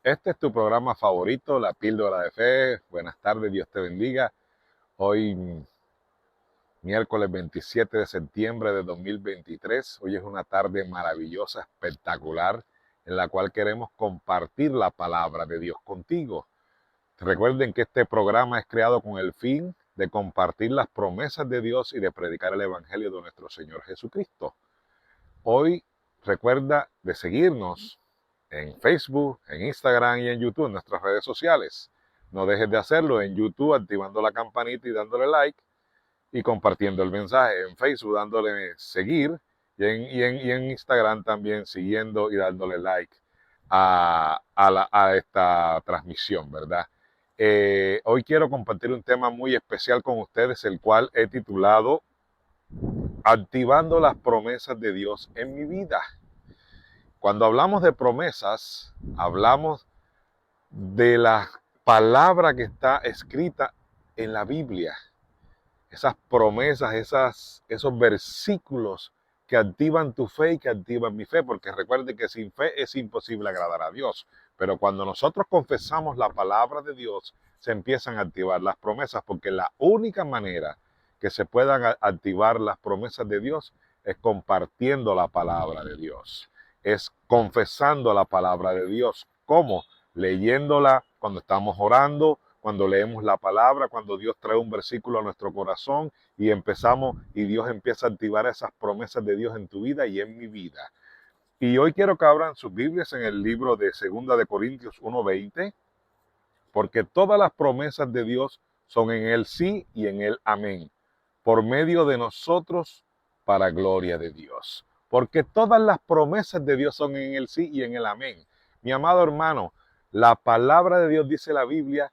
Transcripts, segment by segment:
Este es tu programa favorito, La Píldora de Fe. Buenas tardes, Dios te bendiga. Hoy, miércoles 27 de septiembre de 2023. Hoy es una tarde maravillosa, espectacular, en la cual queremos compartir la palabra de Dios contigo. Recuerden que este programa es creado con el fin de compartir las promesas de Dios y de predicar el Evangelio de nuestro Señor Jesucristo. Hoy recuerda de seguirnos en Facebook, en Instagram y en YouTube, en nuestras redes sociales. No dejes de hacerlo en YouTube activando la campanita y dándole like y compartiendo el mensaje. En Facebook dándole seguir y en Instagram también siguiendo y dándole like a esta transmisión, ¿verdad? Hoy quiero compartir un tema muy especial con ustedes, el cual he titulado Activando las promesas de Dios en mi vida. Cuando hablamos de promesas, hablamos de la palabra que está escrita en la Biblia. Esas promesas, esos versículos que activan tu fe y que activan mi fe, porque recuerden que sin fe es imposible agradar a Dios. Pero cuando nosotros confesamos la palabra de Dios, se empiezan a activar las promesas, porque la única manera que se puedan activar las promesas de Dios es compartiendo la palabra de Dios, es confesando la palabra de Dios. ¿Cómo? Leyéndola cuando estamos orando, cuando leemos la palabra, cuando Dios trae un versículo a nuestro corazón y empezamos y Dios empieza a activar esas promesas de Dios en tu vida y en mi vida. Y hoy quiero que abran sus Biblias en el libro de 2 de Corintios 1:20, porque todas las promesas de Dios son en el sí y en el amén, por medio de nosotros para gloria de Dios. Porque todas las promesas de Dios son en el sí y en el amén. Mi amado hermano, la palabra de Dios, dice la Biblia,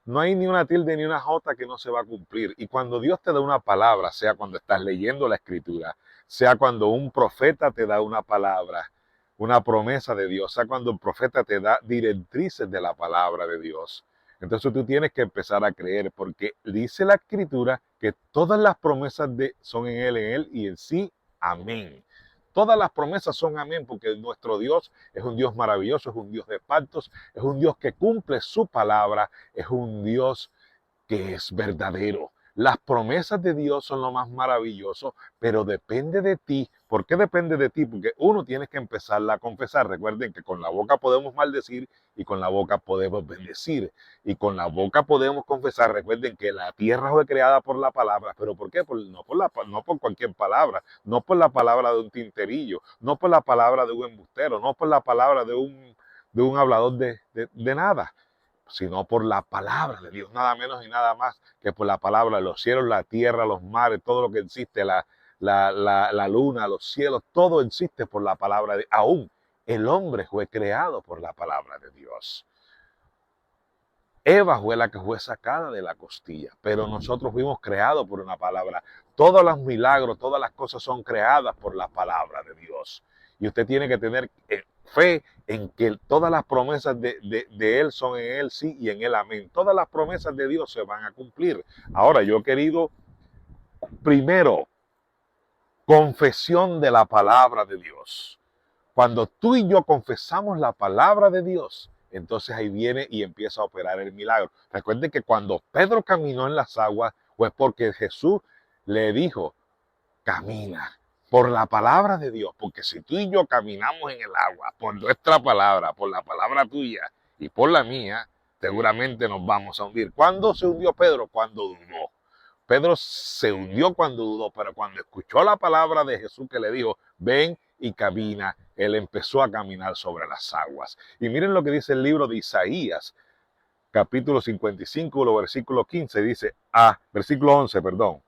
no hay ni una tilde ni una jota que no se va a cumplir. Y cuando Dios te da una palabra, sea cuando estás leyendo la Escritura, sea cuando un profeta te da una palabra, una promesa de Dios, sea cuando un profeta te da directrices de la palabra de Dios, entonces tú tienes que empezar a creer, porque dice la Escritura que todas las promesas son en Él y en sí, amén. Todas las promesas son amén, porque nuestro Dios es un Dios maravilloso, es un Dios de pactos, es un Dios que cumple su palabra, es un Dios que es verdadero. Las promesas de Dios son lo más maravilloso, pero depende de ti. ¿Por qué depende de ti? Porque uno tiene que empezarla a confesar. Recuerden que con la boca podemos maldecir y con la boca podemos bendecir. Y con la boca podemos confesar. Recuerden que la tierra fue creada por la palabra. ¿Pero por qué? No por cualquier palabra. No por la palabra de un tinterillo. No por la palabra de un embustero. No por la palabra de un hablador de nada, sino por la palabra de Dios, nada menos y nada más que por la palabra. Los cielos, la tierra, los mares, todo lo que existe, la luna, los cielos, todo existe por la palabra de aún el hombre fue creado por la palabra de Dios. Eva fue la que fue sacada de la costilla, pero nosotros fuimos creados por una palabra. Todos los milagros, todas las cosas son creadas por la palabra de Dios. Y usted tiene que tener fe en que todas las promesas de Él son en Él sí y en Él amén. Todas las promesas de Dios se van a cumplir. Ahora, yo he querido, primero, confesión de la palabra de Dios. Cuando tú y yo confesamos la palabra de Dios, entonces ahí viene y empieza a operar el milagro. Recuerden que cuando Pedro caminó en las aguas, fue porque Jesús le dijo, camina por la palabra de Dios, porque si tú y yo caminamos en el agua, por nuestra palabra, por la palabra tuya y por la mía, seguramente nos vamos a hundir. ¿Cuándo se hundió Pedro? Cuando dudó. Pedro se hundió cuando dudó, pero cuando escuchó la palabra de Jesús que le dijo, ven y camina, él empezó a caminar sobre las aguas. Y miren lo que dice el libro de Isaías, capítulo 55, versículo 15, dice, versículo 11, perdón.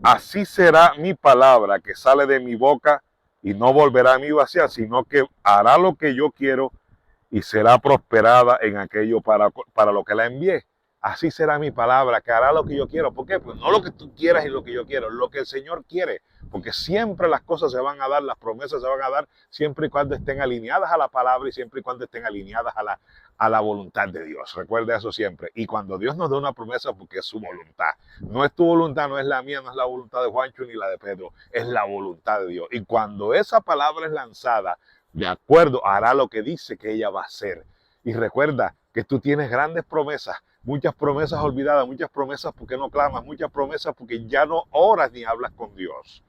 Así será mi palabra que sale de mi boca y no volverá a mí vacía, sino que hará lo que yo quiero y será prosperada en aquello para lo que la envié. Así será mi palabra, que hará lo que yo quiero. ¿Por qué? Pues no lo que tú quieras y lo que yo quiero, lo que el Señor quiere. Porque siempre las cosas se van a dar, las promesas se van a dar, siempre y cuando estén alineadas a la palabra y siempre y cuando estén alineadas a la voluntad de Dios. Recuerda eso siempre. Y cuando Dios nos da una promesa, porque es su voluntad. No es tu voluntad, no es la mía, no es la voluntad de Juancho ni la de Pedro. Es la voluntad de Dios. Y cuando esa palabra es lanzada, de acuerdo, hará lo que dice que ella va a hacer. Y recuerda que tú tienes grandes promesas, muchas promesas olvidadas, muchas promesas porque no clamas, muchas promesas porque ya no oras ni hablas con Dios.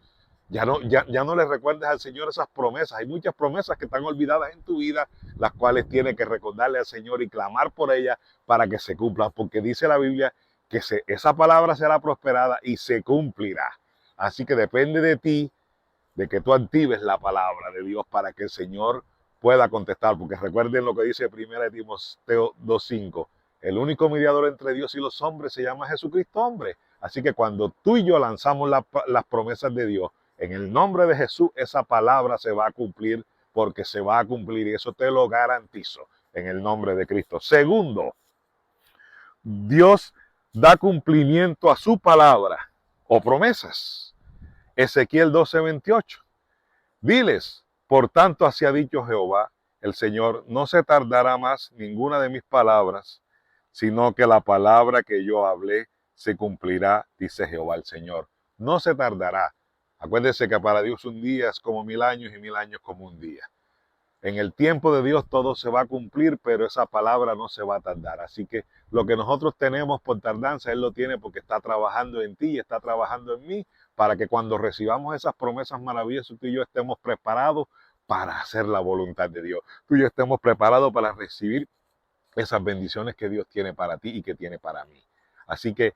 Ya no le recuerdes al Señor esas promesas. Hay muchas promesas que están olvidadas en tu vida, las cuales tienes que recordarle al Señor y clamar por ellas para que se cumplan. Porque dice la Biblia que esa palabra será prosperada y se cumplirá. Así que depende de ti, de que tú actives la palabra de Dios para que el Señor pueda contestar. Porque recuerden lo que dice 1 Timoteo 2:5. El único mediador entre Dios y los hombres se llama Jesucristo hombre. Así que cuando tú y yo lanzamos las promesas de Dios, en el nombre de Jesús, esa palabra se va a cumplir porque se va a cumplir y eso te lo garantizo en el nombre de Cristo. Segundo, Dios da cumplimiento a su palabra o promesas. Ezequiel 12:28. Diles, por tanto, así ha dicho Jehová, el Señor, no se tardará más ninguna de mis palabras, sino que la palabra que yo hablé se cumplirá, dice Jehová el Señor. No se tardará. Acuérdense que para Dios un día es como 1000 años y 1000 años como un día. En el tiempo de Dios todo se va a cumplir, pero esa palabra no se va a tardar. Así que lo que nosotros tenemos por tardanza, Él lo tiene porque está trabajando en ti y está trabajando en mí, para que cuando recibamos esas promesas maravillosas, tú y yo estemos preparados para hacer la voluntad de Dios. Tú y yo estemos preparados para recibir esas bendiciones que Dios tiene para ti y que tiene para mí. Así que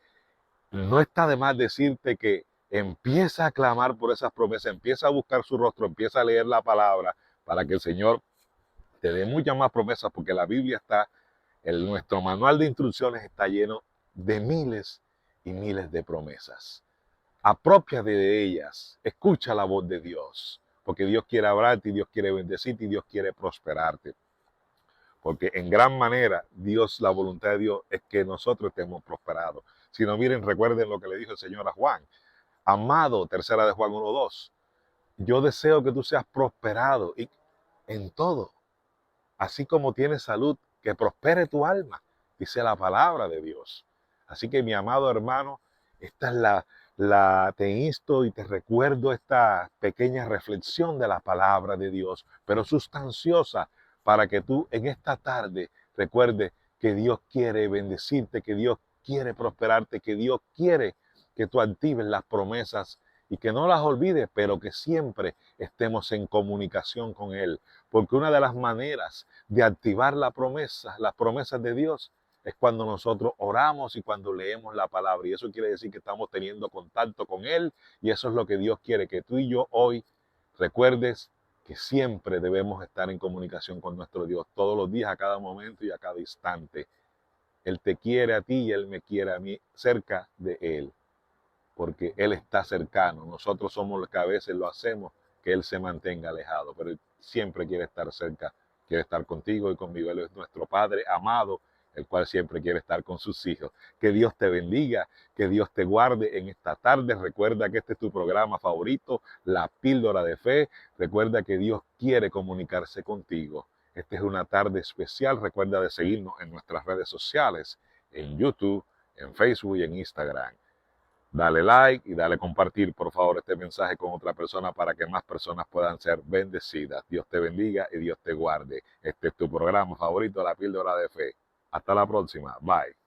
no está de más decirte que empieza a clamar por esas promesas, empieza a buscar su rostro, empieza a leer la palabra para que el Señor te dé muchas más promesas, porque la Biblia está, nuestro manual de instrucciones está lleno de miles y miles de promesas. Apropiate de ellas, escucha la voz de Dios, porque Dios quiere hablarte y Dios quiere bendecirte y Dios quiere prosperarte. Porque en gran manera Dios, la voluntad de Dios es que nosotros estemos prosperados. Si no, miren, recuerden lo que le dijo el Señor a Juan. Amado, tercera de Juan 1:2, yo deseo que tú seas prosperado y en todo, así como tienes salud, que prospere tu alma, dice la palabra de Dios. Así que mi amado hermano, esta es te insto y te recuerdo esta pequeña reflexión de la palabra de Dios, pero sustanciosa, para que tú en esta tarde recuerdes que Dios quiere bendecirte, que Dios quiere prosperarte, que Dios quiere que tú actives las promesas y que no las olvides, pero que siempre estemos en comunicación con Él. Porque una de las maneras de activar las promesas de Dios, es cuando nosotros oramos y cuando leemos la palabra. Y eso quiere decir que estamos teniendo contacto con Él. Y eso es lo que Dios quiere, que tú y yo hoy recuerdes que siempre debemos estar en comunicación con nuestro Dios, todos los días, a cada momento y a cada instante. Él te quiere a ti y Él me quiere a mí, cerca de Él, porque Él está cercano. Nosotros somos los que a veces lo hacemos, que Él se mantenga alejado, pero Él siempre quiere estar cerca, quiere estar contigo y conmigo. Él es nuestro Padre amado, el cual siempre quiere estar con sus hijos. Que Dios te bendiga, que Dios te guarde en esta tarde. Recuerda que este es tu programa favorito, La Píldora de Fe. Recuerda que Dios quiere comunicarse contigo. Esta es una tarde especial. Recuerda de seguirnos en nuestras redes sociales, en YouTube, en Facebook y en Instagram. Dale like y dale compartir, por favor, este mensaje con otra persona para que más personas puedan ser bendecidas. Dios te bendiga y Dios te guarde. Este es tu programa favorito, La Píldora de Fe. Hasta la próxima. Bye.